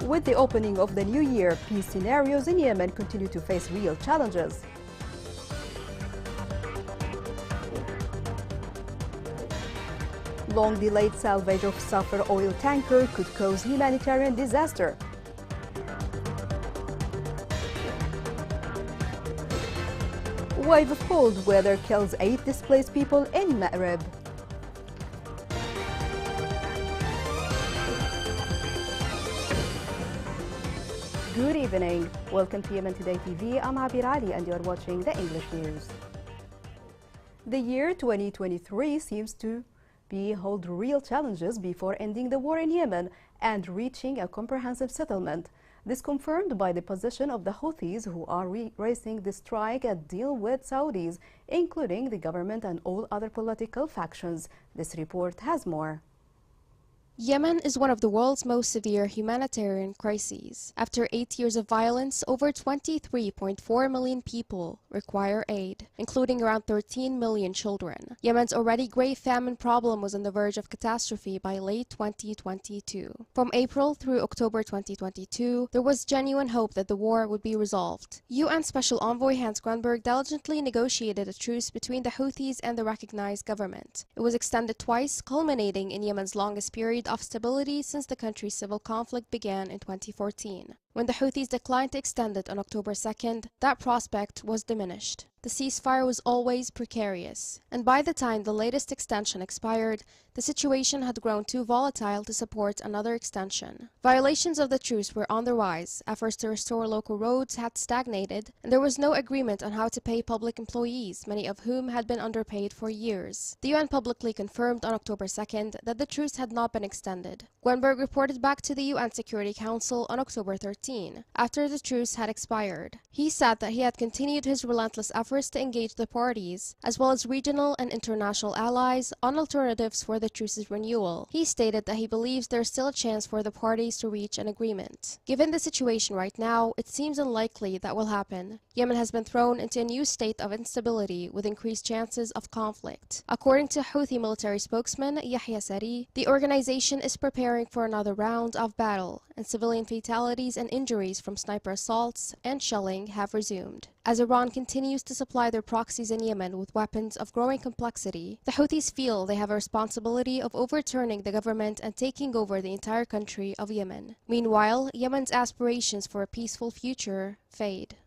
With the opening of the new year, peace scenarios in Yemen continue to face real challenges. Long-delayed salvage of Safar oil tanker could cause humanitarian disaster. Wave of cold weather kills 8 displaced people in Ma'rib. Good evening. Welcome to Yemen Today TV. I'm Abir Ali and you're watching the English news. The year 2023 seems to hold real challenges before ending the war in Yemen and reaching a comprehensive settlement. This confirmed by the position of the Houthis, who are raising the strike at deal with Saudis, including the government and all other political factions. This report has more. Yemen is one of the world's most severe humanitarian crises. After 8 years of violence, over 23.4 million people require aid, including around 13 million children. Yemen's already grave famine problem was on the verge of catastrophe by late 2022. From April through October 2022, there was genuine hope that the war would be resolved. UN Special Envoy Hans Grunberg diligently negotiated a truce between the Houthis and the recognized government. It was extended twice, culminating in Yemen's longest period of stability since the country's civil conflict began in 2014. When the Houthis declined to extend it on October 2nd, that prospect was diminished. The ceasefire was always precarious, and by the time the latest extension expired, the situation had grown too volatile to support another extension. Violations of the truce were on the rise, efforts to restore local roads had stagnated, and there was no agreement on how to pay public employees, many of whom had been underpaid for years. The UN publicly confirmed on October 2nd that the truce had not been extended. Grunberg reported back to the UN Security Council on October 13, after the truce had expired. He said that he had continued his relentless efforts to engage the parties, as well as regional and international allies, on alternatives for the truce's renewal. He stated that he believes there is still a chance for the parties to reach an agreement. Given the situation right now, it seems unlikely that will happen. Yemen has been thrown into a new state of instability with increased chances of conflict. According to Houthi military spokesman Yahya Sari, the organization is preparing for another round of battle, and civilian fatalities and injuries from sniper assaults and shelling have resumed. As Iran continues to supply their proxies in Yemen with weapons of growing complexity, the Houthis feel they have a responsibility of overturning the government and taking over the entire country of Yemen. Meanwhile, Yemen's aspirations for a peaceful future fade.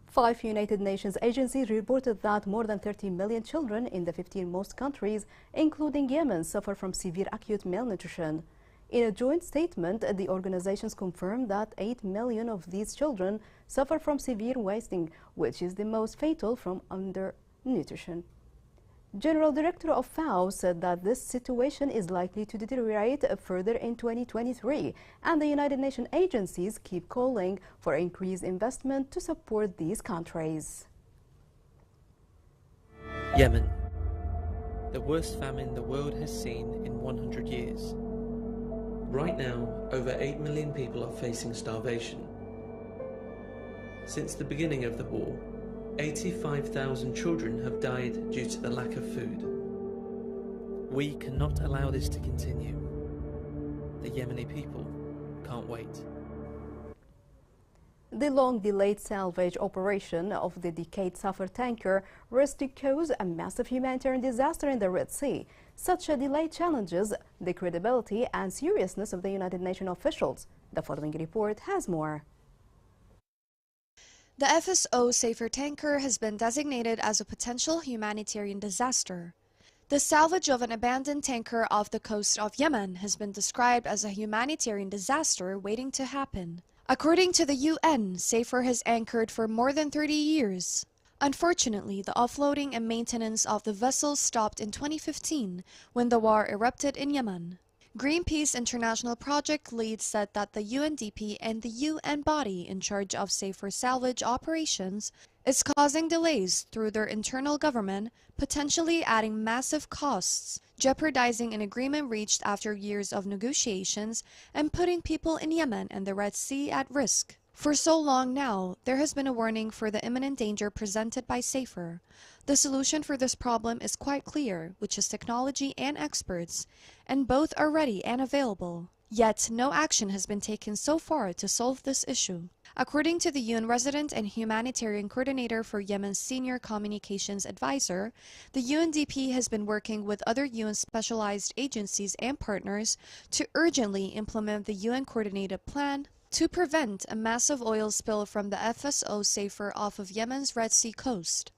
5 United Nations agencies reported that more than 30 million children in the 15 most countries, including Yemen, suffer from severe acute malnutrition. In a joint statement, the organizations confirmed that 8 million of these children suffer from severe wasting, which is the most fatal from undernutrition. General Director of FAO said that this situation is likely to deteriorate further in 2023, and the United Nations agencies keep calling for increased investment to support these countries. Yemen, the worst famine the world has seen in 100 years. Right now, over 8 million people are facing starvation. Since the beginning of the war, 85,000 children have died due to the lack of food. We cannot allow this to continue. The Yemeni people can't wait. The long-delayed salvage operation of the decayed Safar tanker risked to cause a massive humanitarian disaster in the Red Sea. Such a delay challenges the credibility and seriousness of the United Nations officials. The following report has more. The FSO Safar tanker has been designated as a potential humanitarian disaster. The salvage of an abandoned tanker off the coast of Yemen has been described as a humanitarian disaster waiting to happen. According to the UN, Safar has anchored for more than 30 years. Unfortunately, the offloading and maintenance of the vessel stopped in 2015 when the war erupted in Yemen. Greenpeace International Project lead said that the UNDP and the UN body in charge of Safar salvage operations is causing delays through their internal government, potentially adding massive costs, jeopardizing an agreement reached after years of negotiations, and putting people in Yemen and the Red Sea at risk. For so long now, there has been a warning for the imminent danger presented by Safar. The solution for this problem is quite clear, which is technology and experts, and both are ready and available. Yet, no action has been taken so far to solve this issue. According to the UN Resident and Humanitarian Coordinator for Yemen's Senior Communications Advisor, the UNDP has been working with other UN specialized agencies and partners to urgently implement the UN coordinated plan to prevent a massive oil spill from the FSO Safer off of Yemen's Red Sea coast.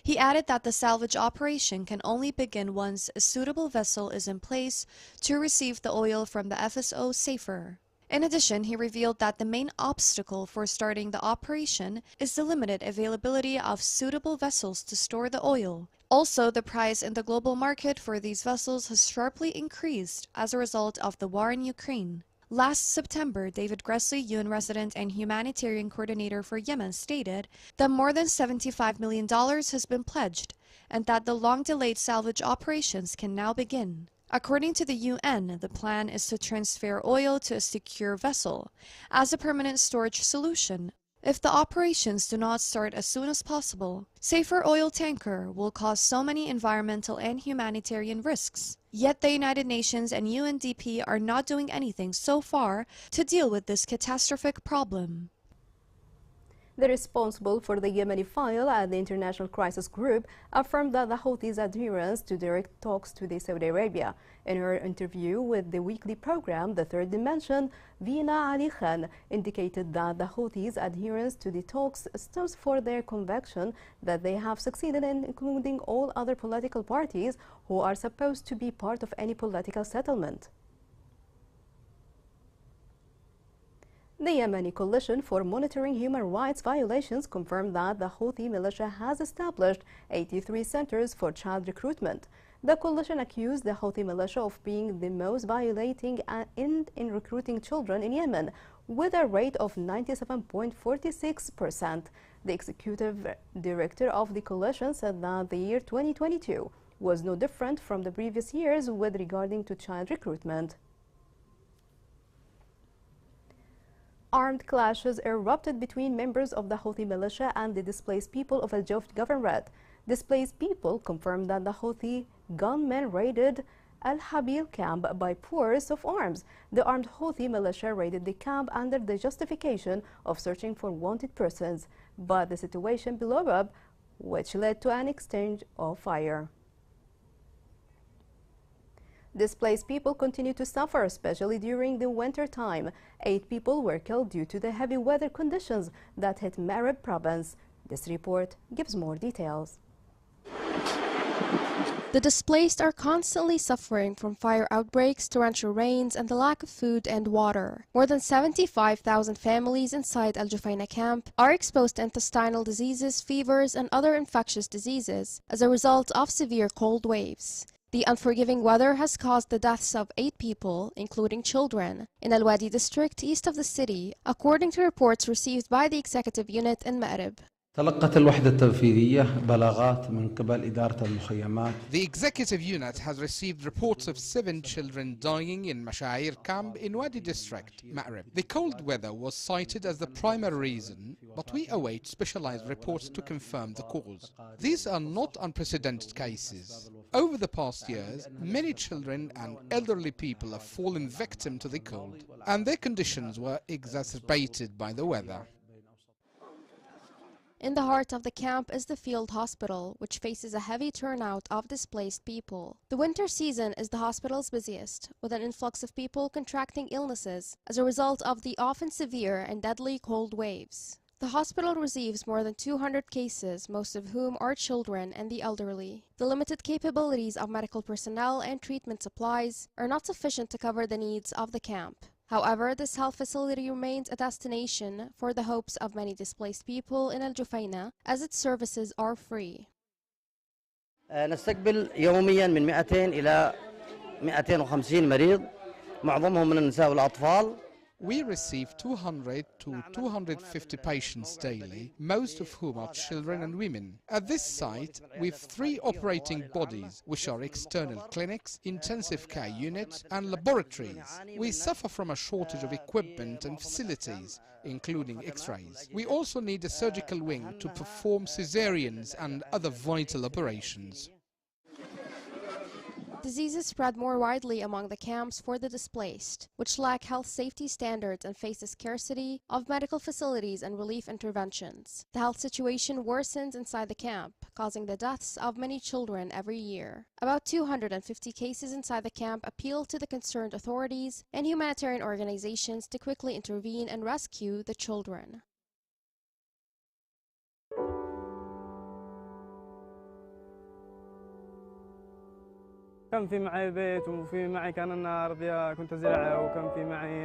He added that the salvage operation can only begin once a suitable vessel is in place to receive the oil from the FSO Safer. In addition, he revealed that the main obstacle for starting the operation is the limited availability of suitable vessels to store the oil. Also, the price in the global market for these vessels has sharply increased as a result of the war in Ukraine. Last September, David Gressley, UN Resident and Humanitarian Coordinator for Yemen, stated that more than $75 million has been pledged and that the long-delayed salvage operations can now begin. According to the UN, the plan is to transfer oil to a secure vessel as a permanent storage solution. If the operations do not start as soon as possible, Safer oil tanker will cause so many environmental and humanitarian risks. Yet the United Nations and UNDP are not doing anything so far to deal with this catastrophic problem. The responsible for the Yemeni file at the International Crisis Group affirmed that the Houthis' adherence to direct talks to Saudi Arabia. In her interview with the weekly program, The Third Dimension, Vina Ali Khan indicated that the Houthis' adherence to the talks stems from their conviction that they have succeeded in including all other political parties who are supposed to be part of any political settlement. The Yemeni Coalition for Monitoring Human Rights Violations confirmed that the Houthi militia has established 83 centers for child recruitment. The coalition accused the Houthi militia of being the most violating in recruiting children in Yemen, with a rate of 97.46%. The executive director of the coalition said that the year 2022 was no different from the previous years with regarding to child recruitment. Armed clashes erupted between members of the Houthi militia and the displaced people of Al Jawf Governorate. Displaced people confirmed that the Houthi gunmen raided Al Habil camp by pourers of arms. The armed Houthi militia raided the camp under the justification of searching for wanted persons, but the situation blew up, which led to an exchange of fire. Displaced people continue to suffer, especially during the winter time. 8 people were killed due to the heavy weather conditions that hit Marib province. This report gives more details. The displaced are constantly suffering from fire outbreaks, torrential rains, and the lack of food and water. More than 75,000 families inside Al Jufaina camp are exposed to intestinal diseases, fevers, and other infectious diseases as a result of severe cold waves. The unforgiving weather has caused the deaths of 8 people, including children, in Al Wadi district east of the city, according to reports received by the executive unit in Ma'rib. تلقت الوحدة التنفيذية بلاغات من قبل إدارة المخيمات. The executive unit has received reports of 7 children dying in Mashair camp in Wadi district, Ma'rib. The cold weather was cited as the primary reason, but we await specialized reports to confirm the cause. These are not unprecedented cases. Over the past years, many children and elderly people have fallen victim to the cold, and their conditions were exacerbated by the weather. In the heart of the camp is the field hospital, which faces a heavy turnout of displaced people. The winter season is the hospital's busiest, with an influx of people contracting illnesses as a result of the often severe and deadly cold waves. The hospital receives more than 200 cases, most of whom are children and the elderly. The limited capabilities of medical personnel and treatment supplies are not sufficient to cover the needs of the camp. However, this health facility remains a destination for the hopes of many displaced people in Al Jufaina, as its services are free. نستقبل يوميا من 200 إلى 250 مريض معظمهم من النساء والأطفال. We receive 200 to 250 patients daily, most of whom are children and women. At this site, we have 3 operating bodies, which are external clinics, intensive care units, and laboratories. We suffer from a shortage of equipment and facilities, including X-rays. We also need a surgical wing to perform cesareans and other vital operations. Diseases spread more widely among the camps for the displaced, which lack health safety standards and face a scarcity of medical facilities and relief interventions. The health situation worsens inside the camp, causing the deaths of many children every year. About 250 cases inside the camp appeal to the concerned authorities and humanitarian organizations to quickly intervene and rescue the children. كان في معي بيت وفي معي كان أنا أرضي كنت أزرعها وكان في معي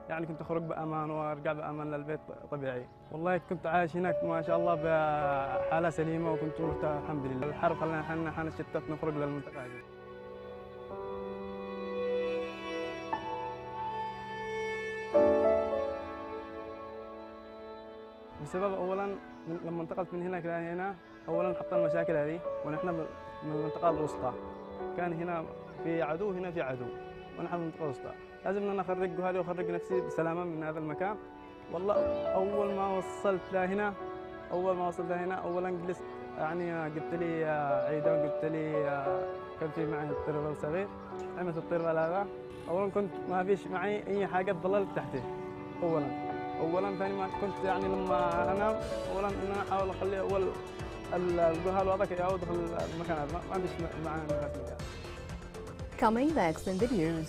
يعني كنت أخرج بأمان وأرجع بأمان للبيت طبيعي. والله كنت عايش هناك ما شاء الله بحالة سليمة وكنت مرتاح الحمد لله. الحرب خلنا احنا شتت نخرج للمنطقة هذه. بسبب أولاً لما انتقلت من هناك لهنا أولاً حطينا المشاكل هذه ونحن من المنطقة الوسطى. كان هنا في عدو هنا في عدو ونحن من المنطقة الوسطى. لازم أن أخرج هذه وأخرج نفسي بسلامة من هذا المكان. والله أول ما وصلت لهنا أولاً جلست يعني قلت لي عيدة وقلت لي كان في معي الطربل صغير عملت الطربل هذا. أولاً كنت ما فيش معي أي حاجة تظلل تحتي. أولاً ثاني ما كنت يعني لما أنام أولاً إن أنا أحاول أخلي أول الجهال وضعك يعود في المكان هذا ما عنديش معنا نفس. Coming next in the news.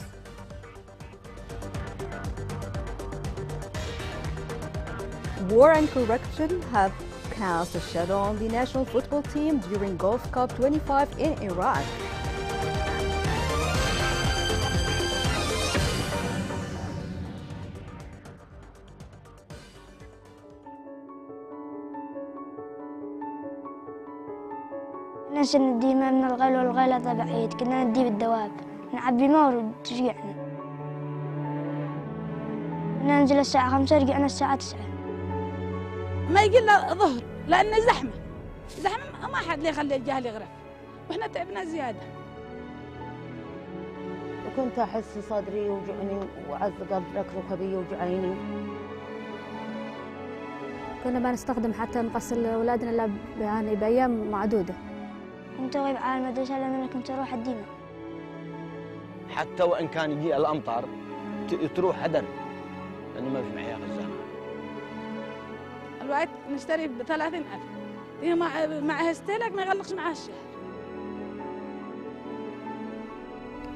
War and corruption have cast a shadow on the national football team during Gulf Cup 25 in Iraq. ننشر ندي ماء من الغيل والغيلة بعيد، كنا ندي بالدواب نعبي ماء وترجعنا. ننزل الساعة 5 رجعنا الساعة 9. ما يجي لنا ظهر لأنه زحمة ما حد يخلي الجهل يغرق وإحنا تعبنا زيادة. وكنت أحس صدري يوجعني وعز قلبك ركبي يوجعيني. كنا ما نستخدم حتى نغسل أولادنا إلا يعني بأيام معدودة. كنت أغيب على المدرسة لأن كنت أروح الديمة. حتى وإن كان يجي الأمطار تروح هدر لأنه ما في معي غزالة. الوقت نشتري ب30,000 هي معها استهلاك ما يغلقش معها الشهر.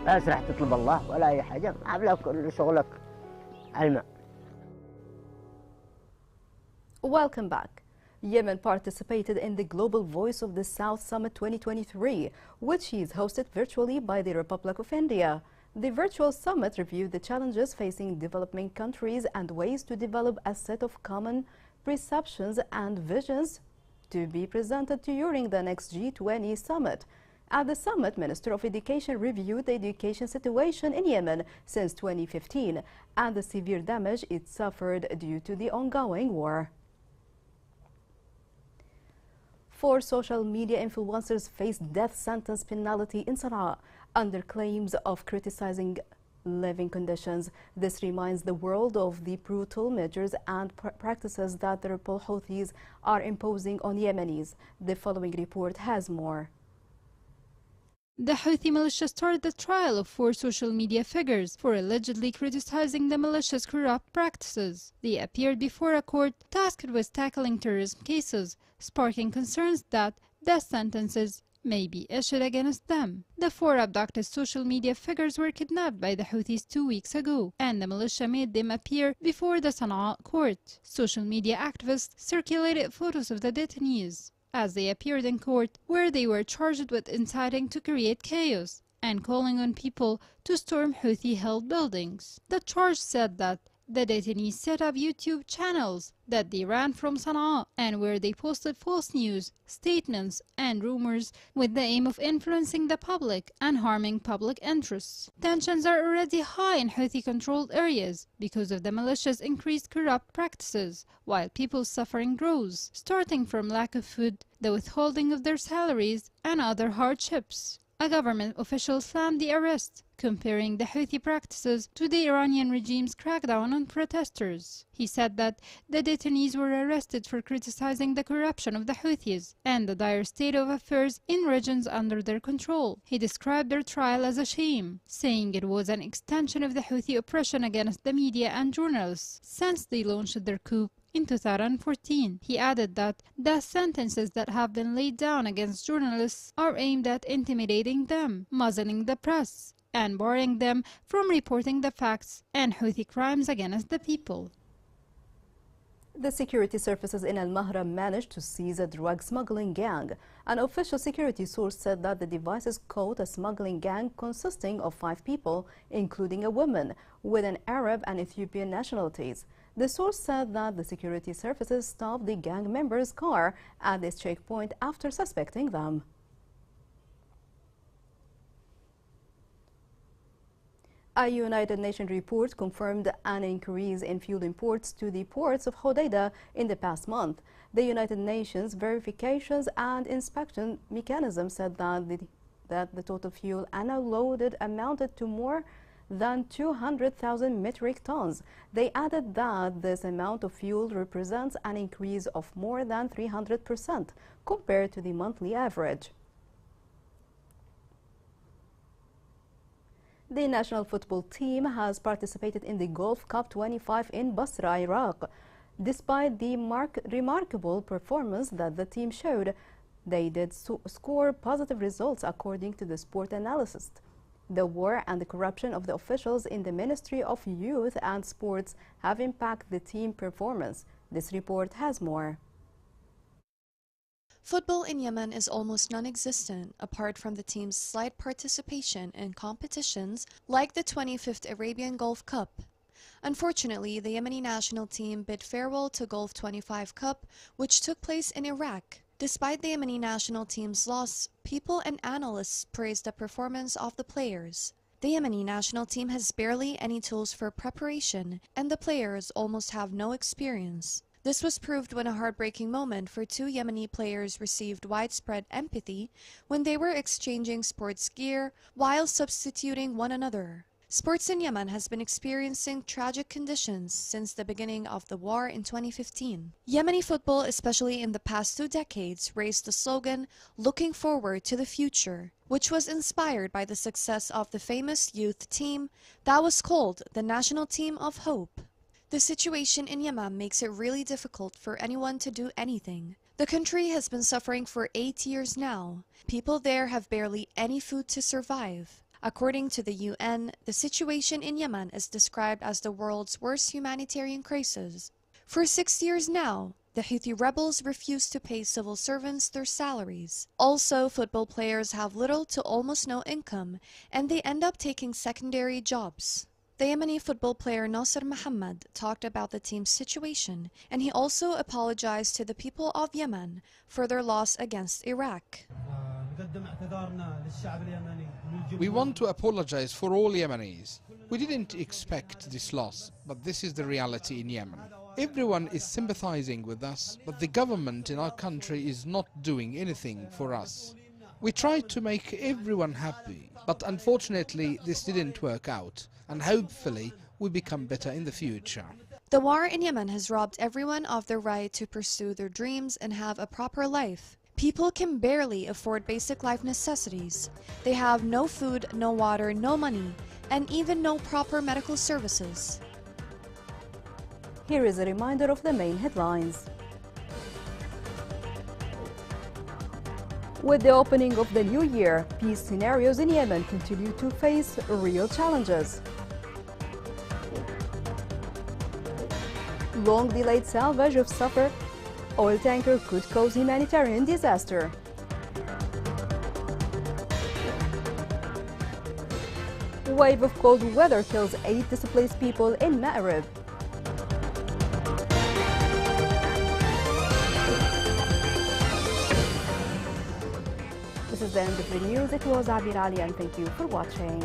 بس راح تطلب الله ولا أي حاجة عاملة كل شغلك على الماء. Welcome back. Yemen participated in the Global Voice of the South Summit 2023, which is hosted virtually by the Republic of India. The virtual summit reviewed the challenges facing developing countries and ways to develop a set of common perceptions and visions to be presented during the next G20 summit. At the summit, Minister of Education reviewed the education situation in Yemen since 2015 and the severe damage it suffered due to the ongoing war. 4 social media influencers face death sentence penalty in Sana'a under claims of criticizing living conditions. This reminds the world of the brutal measures and practices that the rebel Houthis are imposing on Yemenis. The following report has more. The Houthi militia started the trial of 4 social media figures for allegedly criticizing the militia's corrupt practices. They appeared before a court tasked with tackling terrorism cases, sparking concerns that death sentences may be issued against them. The 4 abducted social media figures were kidnapped by the Houthis 2 weeks ago, and the militia made them appear before the Sana'a court. Social media activists circulated photos of the detainees as they appeared in court, where they were charged with inciting to create chaos and calling on people to storm Houthi-held buildings. The charge said that the detainees set up YouTube channels that they ran from Sana'a and where they posted false news, statements, and rumors with the aim of influencing the public and harming public interests. Tensions are already high in Houthi-controlled areas because of the militia's increased corrupt practices, while people's suffering grows, starting from lack of food, the withholding of their salaries, and other hardships. A government official slammed the arrest, comparing the Houthi practices to the Iranian regime's crackdown on protesters. He said that the detainees were arrested for criticizing the corruption of the Houthis and the dire state of affairs in regions under their control. He described their trial as a shame, saying it was an extension of the Houthi oppression against the media and journalists since they launched their coup in 2014. He added that the sentences that have been laid down against journalists are aimed at intimidating them, muzzling the press, and barring them from reporting the facts and Houthi crimes against the people. The security services in Al-Mahra managed to seize a drug smuggling gang. An official security source said that the devices caught a smuggling gang consisting of 5 people, including a woman, with an Arab and Ethiopian nationalities. The source said that the security services stopped the gang members' car at this checkpoint after suspecting them. A United Nations report confirmed an increase in fuel imports to the ports of Hodeidah in the past month. The United Nations verifications and inspection mechanism said that the total fuel unloaded amounted to more than 200,000 metric tons. They added that this amount of fuel represents an increase of more than 300% compared to the monthly average. The national football team has participated in the Gulf Cup 25 in Basra, Iraq. Despite the remarkable performance that the team showed, they did score positive results according to the sport analyst. The war and the corruption of the officials in the Ministry of Youth and Sports have impacted the team performance. This report has more. Football in Yemen is almost non-existent, apart from the team's slight participation in competitions like the 25th Arabian Gulf Cup. Unfortunately, the Yemeni national team bid farewell to Gulf 25 Cup, which took place in Iraq. Despite the Yemeni national team's loss, people and analysts praised the performance of the players. The Yemeni national team has barely any tools for preparation, and the players almost have no experience. This was proved when a heartbreaking moment for 2 Yemeni players received widespread empathy when they were exchanging sports gear while substituting one another. Sports in Yemen has been experiencing tragic conditions since the beginning of the war in 2015. Yemeni football, especially in the past 2 decades, raised the slogan, "Looking forward to the future," which was inspired by the success of the famous youth team that was called the National Team of Hope. The situation in Yemen makes it really difficult for anyone to do anything. The country has been suffering for 8 years now. People there have barely any food to survive. According to the UN, the situation in Yemen is described as the world's worst humanitarian crisis. For 6 years now, the Houthi rebels refuse to pay civil servants their salaries. Also, football players have little to almost no income, and they end up taking secondary jobs. The Yemeni football player Nasser Mohammed talked about the team's situation, and he also apologized to the people of Yemen for their loss against Iraq. We want to apologize for all Yemenis. We didn't expect this loss, but this is the reality in Yemen. Everyone is sympathizing with us, but the government in our country is not doing anything for us. We tried to make everyone happy, but unfortunately this didn't work out, and hopefully we become better in the future. The war in Yemen has robbed everyone of their right to pursue their dreams and have a proper life. People can barely afford basic life necessities. They have no food, no water, no money, and even no proper medical services. Here is a reminder of the main headlines. With the opening of the new year, peace scenarios in Yemen continue to face real challenges. Long-delayed salvage of Safar oil tanker could cause humanitarian disaster. Wave of cold weather kills 8 displaced people in Ma'rib. This is the end of the news. It was Abir Ali, and thank you for watching.